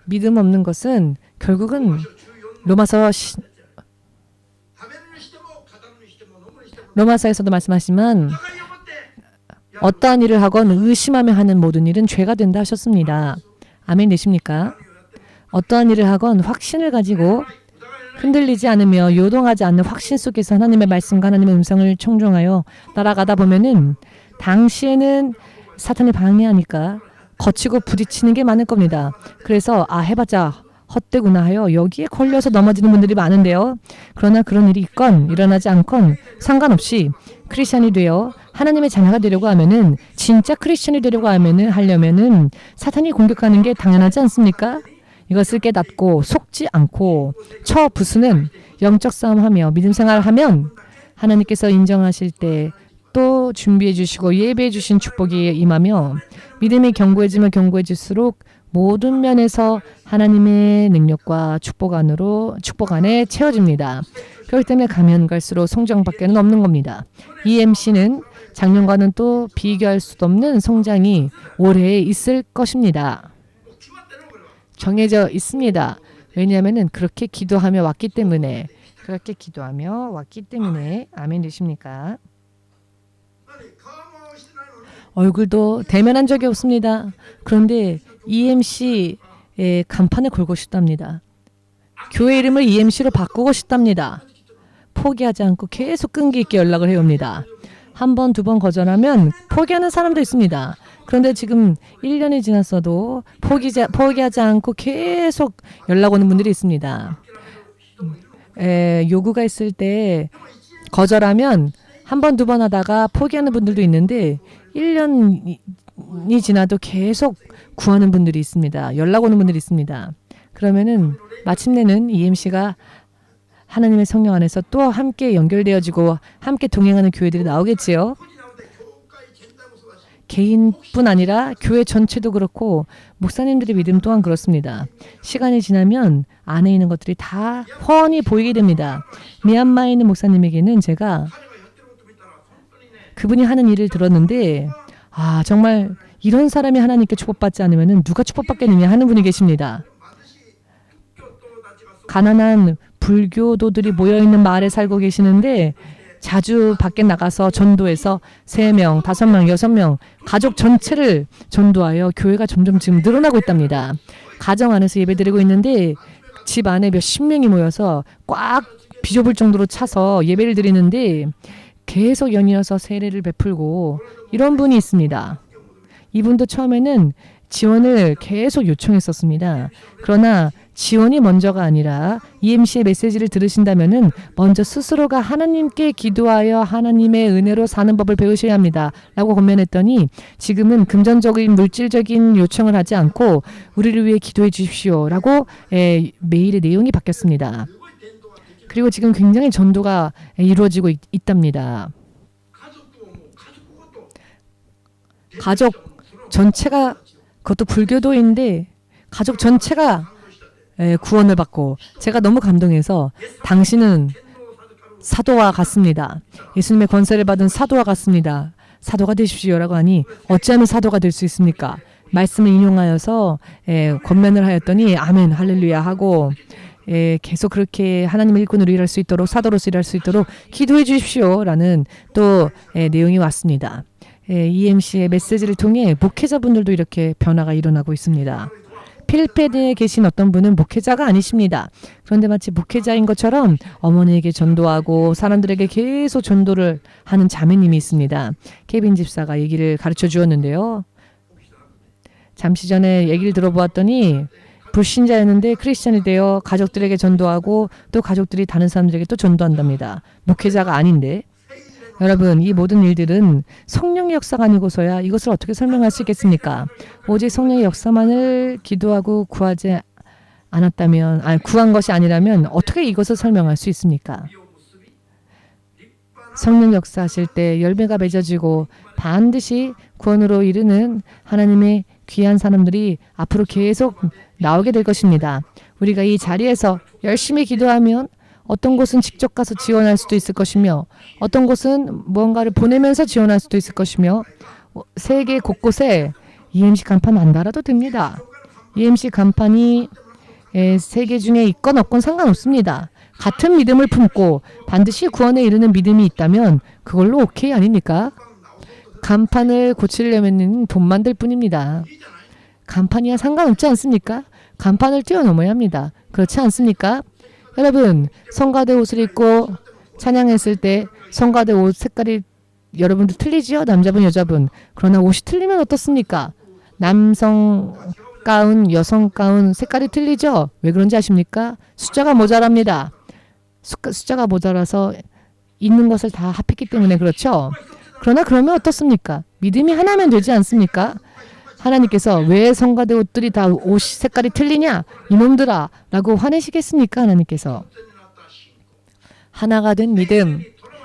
믿음 없는 것은 결국은 로마서에서도 말씀하시지만 어떠한 일을 하건 의심하며 하는 모든 일은 죄가 된다 하셨습니다. 아멘 되십니까? 어떠한 일을 하건 확신을 가지고 흔들리지 않으며 요동하지 않는 확신 속에서 하나님의 말씀과 하나님의 음성을 청종하여 따라가다 보면은 당시에는 사탄이 방해하니까 거치고 부딪히는 게 많을 겁니다. 그래서 해봤자 헛되구나 하여 여기에 걸려서 넘어지는 분들이 많은데요. 그러나 그런 일이 있건 일어나지 않건 상관없이 크리스천이 되어 하나님의 자녀가 되려고 하면은 진짜 크리스천이 되려고 하려면은 사탄이 공격하는 게 당연하지 않습니까? 이것을 깨닫고 속지 않고 부수는 영적 싸움하며 믿음 생활하면 하나님께서 인정하실 때 또 준비해 주시고 예배해 주신 축복이 임하며 믿음이 견고해지면 견고해질수록 모든 면에서 하나님의 능력과 축복 안에 채워집니다. 그렇기 때문에 가면 갈수록 성장밖에는 없는 겁니다. EMC는 작년과는 또 비교할 수도 없는 성장이 올해 있을 것입니다. 정해져 있습니다. 왜냐하면 그렇게 기도하며 왔기 때문에 아멘 되십니까? 얼굴도 대면한 적이 없습니다. 그런데 EMC의 간판을 걸고 싶답니다. 교회 이름을 EMC로 바꾸고 싶답니다. 포기하지 않고 계속 끈기 있게 연락을 해옵니다. 한 번, 두 번 거절하면 포기하는 사람도 있습니다. 그런데 지금 1년이 지났어도 포기하지 않고 계속 연락 오는 분들이 있습니다. 요구가 있을 때 거절하면 한 번, 두 번 하다가 포기하는 분들도 있는데 1년이 지나도 계속 구하는 분들이 있습니다. 연락 오는 분들이 있습니다. 그러면은 마침내는 EMC가 하나님의 성령 안에서 또 함께 연결되어지고 함께 동행하는 교회들이 나오겠지요. 개인뿐 아니라 교회 전체도 그렇고 목사님들의 믿음 또한 그렇습니다. 시간이 지나면 안에 있는 것들이 다 훤히 보이게 됩니다. 미얀마에 있는 목사님에게는 제가 그분이 하는 일을 들었는데 정말 이런 사람이 하나님께 축복받지 않으면 누가 축복받겠느냐 하는 분이 계십니다. 가난한 불교도들이 모여있는 마을에 살고 계시는데 자주 밖에 나가서 전도해서 3명, 5명, 6명 가족 전체를 전도하여 교회가 점점 지금 늘어나고 있답니다. 가정 안에서 예배드리고 있는데 집 안에 몇십 명이 모여서 꽉 비좁을 정도로 차서 예배를 드리는데 계속 연이어서 세례를 베풀고 이런 분이 있습니다. 이분도 처음에는 지원을 계속 요청했었습니다. 그러나 지원이 먼저가 아니라 EMC의 메시지를 들으신다면은 먼저 스스로가 하나님께 기도하여 하나님의 은혜로 사는 법을 배우셔야 합니다. 라고 권면했더니 지금은 금전적인 물질적인 요청을 하지 않고 우리를 위해 기도해 주십시오. 라고 메일의 내용이 바뀌었습니다. 그리고 지금 굉장히 전도가 이루어지고 있답니다. 가족 전체가 그것도 불교도인데 가족 전체가 구원을 받고 제가 너무 감동해서 당신은 사도와 같습니다. 예수님의 권세를 받은 사도와 같습니다. 사도가 되십시오라고 하니 어찌하면 사도가 될 수 있습니까? 말씀을 인용하여서 권면을 하였더니 아멘 할렐루야 하고 계속 그렇게 하나님의 일꾼으로 일할 수 있도록 사도로서 일할 수 있도록 기도해 주십시오라는 또 내용이 왔습니다. EMC의 메시지를 통해 목회자분들도 이렇게 변화가 일어나고 있습니다. 필리핀에 계신 어떤 분은 목회자가 아니십니다. 그런데 마치 목회자인 것처럼 어머니에게 전도하고 사람들에게 계속 전도를 하는 자매님이 있습니다. 케빈 집사가 얘기를 가르쳐 주었는데요. 잠시 전에 얘기를 들어보았더니 불신자였는데 크리스천이 되어 가족들에게 전도하고 또 가족들이 다른 사람들에게 또 전도한답니다. 목회자가 아닌데. 여러분, 이 모든 일들은 성령의 역사가 아니고서야 이것을 어떻게 설명할 수 있겠습니까? 오직 성령의 역사만을 기도하고 구하지 않았다면, 구한 것이 아니라면 어떻게 이것을 설명할 수 있습니까? 성령 역사하실 때 열매가 맺어지고 반드시 구원으로 이르는 하나님의 귀한 사람들이 앞으로 계속 나오게 될 것입니다. 우리가 이 자리에서 열심히 기도하면 어떤 곳은 직접 가서 지원할 수도 있을 것이며 어떤 곳은 무언가를 보내면서 지원할 수도 있을 것이며 세계 곳곳에 EMC 간판 안 달아도 됩니다. EMC 간판이 세계 중에 있건 없건 상관없습니다. 같은 믿음을 품고 반드시 구원에 이르는 믿음이 있다면 그걸로 오케이 아닙니까? 간판을 고치려면 돈만 들 뿐입니다. 간판이야 상관없지 않습니까? 간판을 뛰어넘어야 합니다. 그렇지 않습니까? 여러분, 성가대 옷을 입고 찬양했을 때 성가대 옷 색깔이 여러분들 틀리지요? 남자분, 여자분. 그러나 옷이 틀리면 어떻습니까? 남성 가운, 여성 가운 색깔이 틀리죠? 왜 그런지 아십니까? 숫자가 모자랍니다. 숫자가 모자라서 있는 것을 다 합했기 때문에 그렇죠? 그러나 그러면 어떻습니까? 믿음이 하나면 되지 않습니까? 하나님께서 왜 성가대 옷들이 다 옷 색깔이 틀리냐? 이놈들아 라고 화내시겠습니까? 하나님께서. 하나가 된 믿음,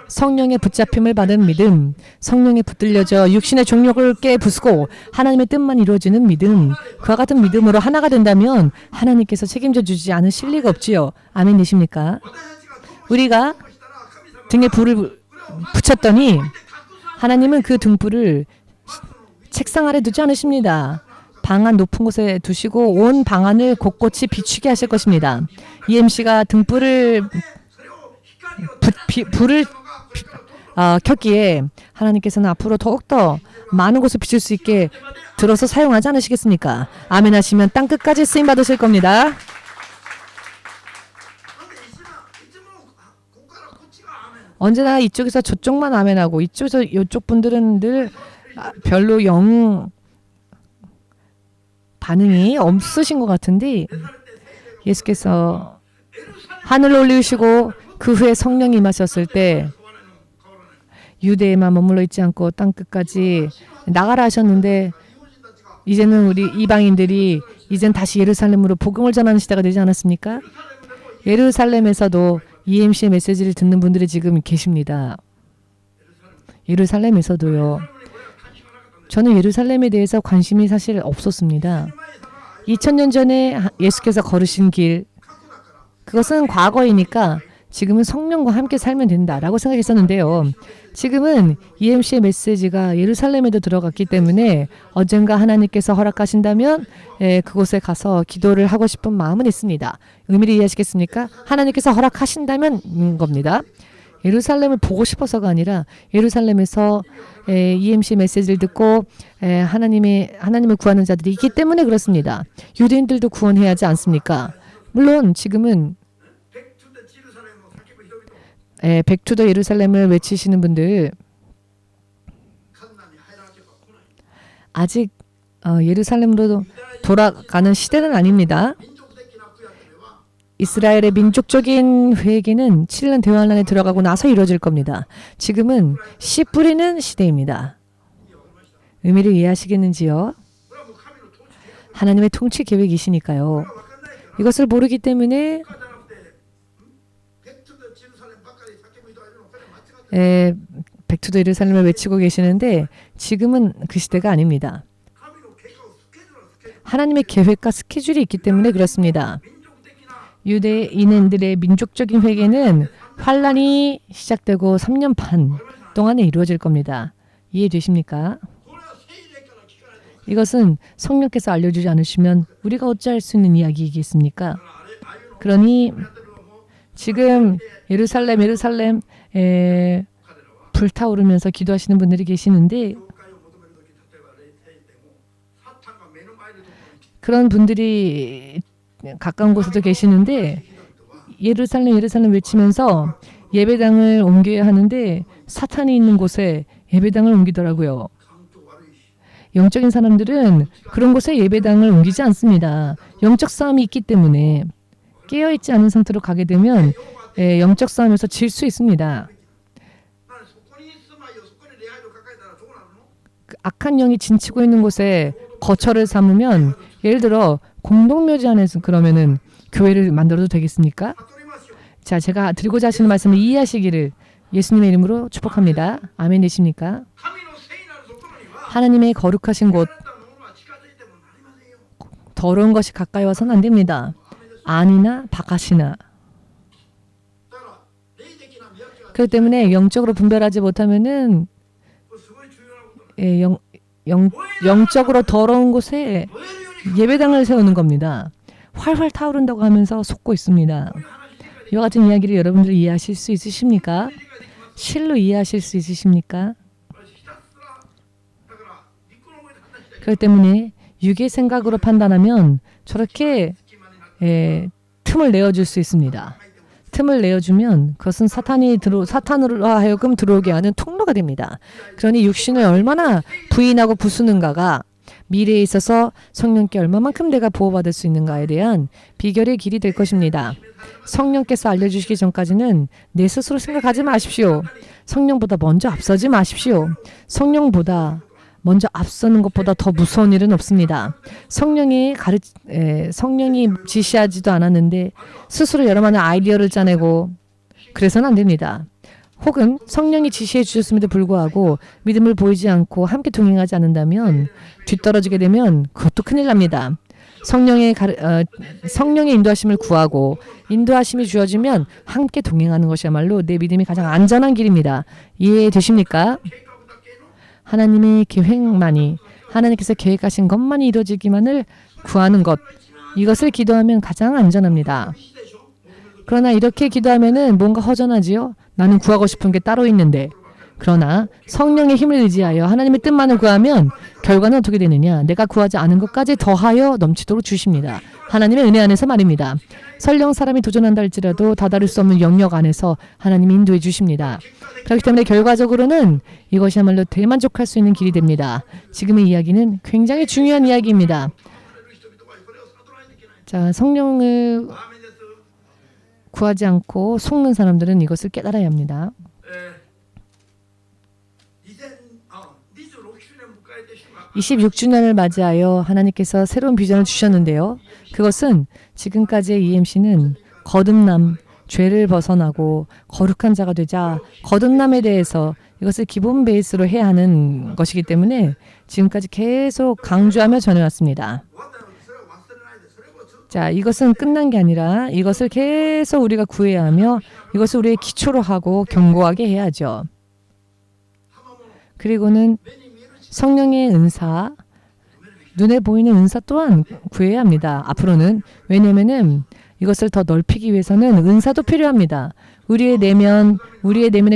성령의 붙잡힘을 받은 믿음, 성령에 붙들려져 육신의 종욕을 깨부수고 하나님의 뜻만 이루어지는 믿음, 그와 같은 믿음으로 하나가 된다면 하나님께서 책임져 주지 않으실 리가 없지요. 아멘이십니까? 우리가 등에 불을 붙였더니 하나님은 그 등불을 책상 아래 두지 않으십니다. 방 안 높은 곳에 두시고 온 방안을 곳곳이 비추게 하실 것입니다. EMC가 등불을 불을 켰기에 하나님께서는 앞으로 더욱더 많은 곳을 비출 수 있게 들어서 사용하지 않으시겠습니까? 아멘 하시면 땅 끝까지 쓰임 받으실 겁니다. 언제나 이쪽에서 저쪽만 아멘하고 이쪽에서 이쪽 분들은 늘 별로 반응이 없으신 것 같은데 예수께서 하늘로 올리시고 그 후에 성령이 임하셨을 때 유대에만 머물러 있지 않고 땅 끝까지 나가라 하셨는데 이제는 우리 이방인들이 이젠 다시 예루살렘으로 복음을 전하는 시대가 되지 않았습니까? 예루살렘에서도 EMC의 메시지를 듣는 분들이 지금 계십니다. 예루살렘에서도요. 저는 예루살렘에 대해서 관심이 사실 없었습니다. 2000년 전에 예수께서 걸으신 길, 그것은 과거이니까 지금은 성령과 함께 살면 된다라고 생각했었는데요. 지금은 EMC의 메시지가 예루살렘에도 들어갔기 때문에 언젠가 하나님께서 허락하신다면 그곳에 가서 기도를 하고 싶은 마음은 있습니다. 의미를 이해하시겠습니까? 하나님께서 허락하신다면 겁니다. 예루살렘을 보고 싶어서가 아니라 예루살렘에서 EMC 메시지를 듣고 하나님을 구하는 자들이 있기 때문에 그렇습니다. 유대인들도 구원해야 하지 않습니까? 물론 지금은 백투더 예루살렘을 외치시는 분들 아직 예루살렘으로 돌아가는 시대는 아닙니다. 이스라엘의 민족적인 회개는 7년 대환란에 들어가고 나서 이루어질 겁니다. 지금은 씨 뿌리는 시대입니다. 의미를 이해하시겠는지요? 하나님의 통치 계획이시니까요. 이것을 모르기 때문에 백투더 예루살렘을 외치고 계시는데 지금은 그 시대가 아닙니다. 하나님의 계획과 스케줄이 있기 때문에 그렇습니다. 유대인들의 민족적인 회개는 환란이 시작되고 3년 반 동안에 이루어질 겁니다. 이해되십니까? 이것은 성령께서 알려주지 않으시면 우리가 어찌할 수 있는 이야기이겠습니까? 그러니 지금 예루살렘 불타오르면서 기도하시는 분들이 계시는데 그런 분들이 가까운 곳에도 계시는데 예루살렘 외치면서 예배당을 옮겨야 하는데 사탄이 있는 곳에 예배당을 옮기더라고요. 영적인 사람들은 그런 곳에 예배당을 옮기지 않습니다. 영적 싸움이 있기 때문에 깨어있지 않은 상태로 가게 되면 영적 싸움에서 질 수 있습니다. 악한 영이 진치고 있는 곳에 거처를 삼으면 예를 들어 공동묘지 안에서 그러면은 교회를 만들어도 되겠습니까? 자, 제가 드리고자 하시는 말씀을 이해하시기를 예수님의 이름으로 축복합니다. 아멘 되십니까? 하나님의 거룩하신 곳, 더러운 것이 가까이 와서는 안 됩니다. 안이나 바깥이나. 그렇기 때문에 영적으로 분별하지 못하면은 영적으로 더러운 곳에 예배당을 세우는 겁니다. 활활 타오른다고 하면서 속고 있습니다. 이와 같은 이야기를 여러분들 이해하실 수 있으십니까? 실로 이해하실 수 있으십니까? 그렇기 때문에 육의 생각으로 판단하면 저렇게 틈을 내어줄 수 있습니다. 틈을 내어주면 그것은 사탄으로 하여금 들어오게 하는 통로가 됩니다. 그러니 육신을 얼마나 부인하고 부수는가가 미래에 있어서 성령께 얼마만큼 내가 보호받을 수 있는가에 대한 비결의 길이 될 것입니다. 성령께서 알려주시기 전까지는 내 스스로 생각하지 마십시오. 성령보다 먼저 앞서지 마십시오. 성령보다 먼저 앞서는 것보다 더 무서운 일은 없습니다. 성령이 지시하지도 않았는데 스스로 여러 많은 아이디어를 짜내고 그래서는 안 됩니다. 혹은 성령이 지시해 주셨음에도 불구하고 믿음을 보이지 않고 함께 동행하지 않는다면 뒤떨어지게 되면 그것도 큰일 납니다. 성령의 인도하심을 구하고 인도하심이 주어지면 함께 동행하는 것이야말로 내 믿음이 가장 안전한 길입니다. 이해되십니까? 하나님의 계획만이 하나님께서 계획하신 것만이 이루어지기만을 구하는 것, 이것을 기도하면 가장 안전합니다. 그러나 이렇게 기도하면은 뭔가 허전하지요? 나는 구하고 싶은 게 따로 있는데. 그러나 성령의 힘을 의지하여 하나님의 뜻만을 구하면 결과는 어떻게 되느냐? 내가 구하지 않은 것까지 더하여 넘치도록 주십니다. 하나님의 은혜 안에서 말입니다. 설령 사람이 도전한다 할지라도 다다를 수 없는 영역 안에서 하나님이 인도해 주십니다. 그렇기 때문에 결과적으로는 이것이야말로 대만족할 수 있는 길이 됩니다. 지금의 이야기는 굉장히 중요한 이야기입니다. 자, 성령을 구하지 않고 속는 사람들은 이것을 깨달아야 합니다. 26주년을 맞이하여 하나님께서 새로운 비전을 주셨는데요. 그것은 지금까지의 EMC는 거듭남, 죄를 벗어나고 거룩한 자가 되자 거듭남에 대해서 이것을 기본 베이스로 해야 하는 것이기 때문에 지금까지 계속 강조하며 전해왔습니다. 자, 이것은 끝난 게 아니라 이것을 계속 우리가 구해야 하며 이것을 우리의 기초로 하고 견고하게 해야죠. 그리고는 성령의 은사, 눈에 보이는 은사 또한 구해야 합니다. 앞으로는. 왜냐하면 이것을 더 넓히기 위해서는 은사도 필요합니다. 우리의 내면의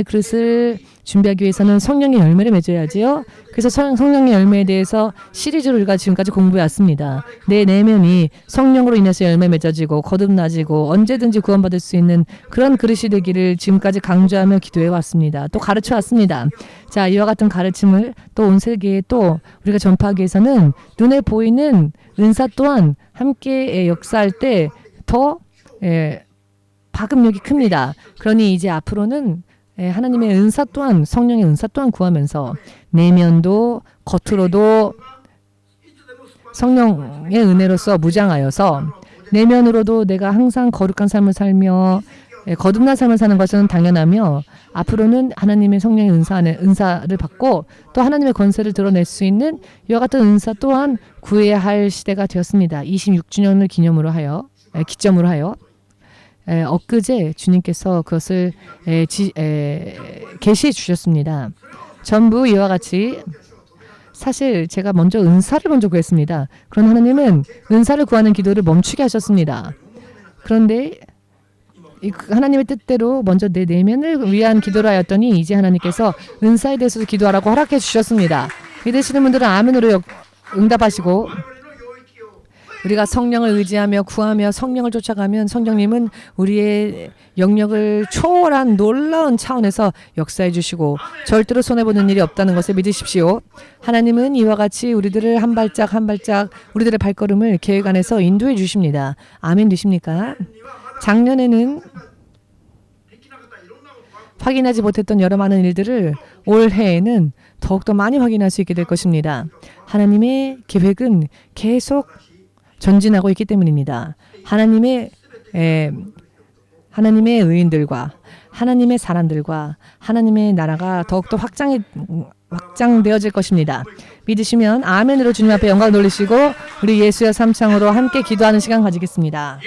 그릇을 준비하기 위해서는 성령의 열매를 맺어야지요. 그래서 성령의 열매에 대해서 시리즈로 우리가 지금까지 공부해 왔습니다. 내 내면이 성령으로 인해서 열매 맺어지고 거듭나지고 언제든지 구원받을 수 있는 그런 그릇이 되기를 지금까지 강조하며 기도해 왔습니다. 또 가르쳐 왔습니다. 자, 이와 같은 가르침을 또 온 세계에 또 우리가 전파하기 위해서는 눈에 보이는 은사 또한 함께 역사할 때 더 파급력이 큽니다. 그러니 이제 앞으로는 하나님의 은사 또한 성령의 은사 또한 구하면서 내면도 겉으로도 성령의 은혜로서 무장하여서 내면으로도 내가 항상 거룩한 삶을 살며 거듭난 삶을 사는 것은 당연하며 앞으로는 하나님의 성령의 은사를 받고 또 하나님의 권세를 드러낼 수 있는 이와 같은 은사 또한 구해야 할 시대가 되었습니다. 26주년을 기점으로 하여 엊그제 주님께서 그것을 계시해 주셨습니다. 전부 이와 같이 사실 제가 먼저 은사를 먼저 구했습니다. 그런 하나님은 은사를 구하는 기도를 멈추게 하셨습니다. 그런데 하나님의 뜻대로 먼저 내 내면을 위한 기도를 하였더니 이제 하나님께서 은사에 대해서도 기도하라고 허락해 주셨습니다. 믿으시는 분들은 아멘으로 응답하시고 우리가 성령을 의지하며 구하며 성령을 쫓아가면 성령님은 우리의 영역을 초월한 놀라운 차원에서 역사해 주시고 절대로 손해보는 일이 없다는 것을 믿으십시오. 하나님은 이와 같이 우리들을 한 발짝 한 발짝 우리들의 발걸음을 계획 안에서 인도해 주십니다. 아멘 되십니까? 작년에는 확인하지 못했던 여러 많은 일들을 올해에는 더욱더 많이 확인할 수 있게 될 것입니다. 하나님의 계획은 계속 전진하고 있기 때문입니다. 하나님의 의인들과 하나님의 사람들과 하나님의 나라가 더욱더 확장되어질 것입니다. 믿으시면 아멘으로 주님 앞에 영광을 돌리시고 우리 예수의 삼창으로 함께 기도하는 시간 가지겠습니다.